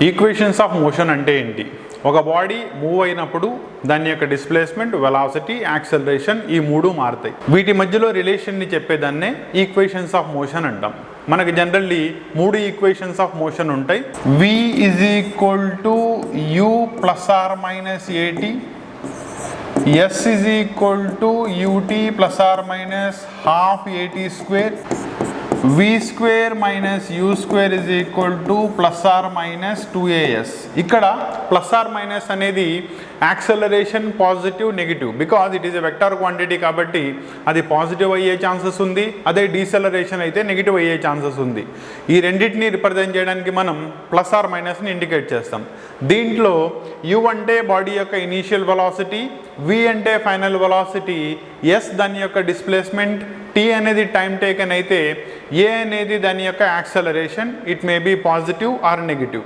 Equations of motion అంటే ఏంటి? ఒక బాడీ మూవ్ అయినప్పుడు దాని యొక్క డిస్ప్లేస్మెంట్, వెలాసిటీ, యాక్సలరేషన్ ఈ మూడు మారుతాయి. వీటి మధ్యలో రిలేషన్ని చెప్పేదాన్నే ఈక్వేషన్స్ ఆఫ్ మోషన్ అంటాం. మనకి జనరల్లీ మూడు ఈక్వేషన్స్ ఆఫ్ మోషన్ ఉంటాయి. v = u ± at, s = ut ± half at², v² - u² ± 2as. ఇక్కడ ప్లస్ ఆర్ మైనస్ అనేది acceleration positive negative, because it is a vector quantity కాబట్టి అది పాజిటివ్ అయ్యే ఛాన్సెస్ ఉంది, అదే డీసెలరేషన్ అయితే నెగిటివ్ అయ్యే ఛాన్సెస్ ఉంది. ఈ రెండింటిని రిప్రజెంట్ చేయడానికి మనం ప్లస్ ఆర్ మైనస్ని ఇండికేట్ చేస్తాం. దీంట్లో u అంటే బాడీ యొక్క ఇనీషియల్ వెలాసిటీ, v అంటే ఫైనల్ వెలాసిటీ, s దాని యొక్క డిస్ప్లేస్మెంట్, t అనేది టైం టేకెన్ అయితే a అనేది దాని యొక్క acceleration. It may be positive or negative.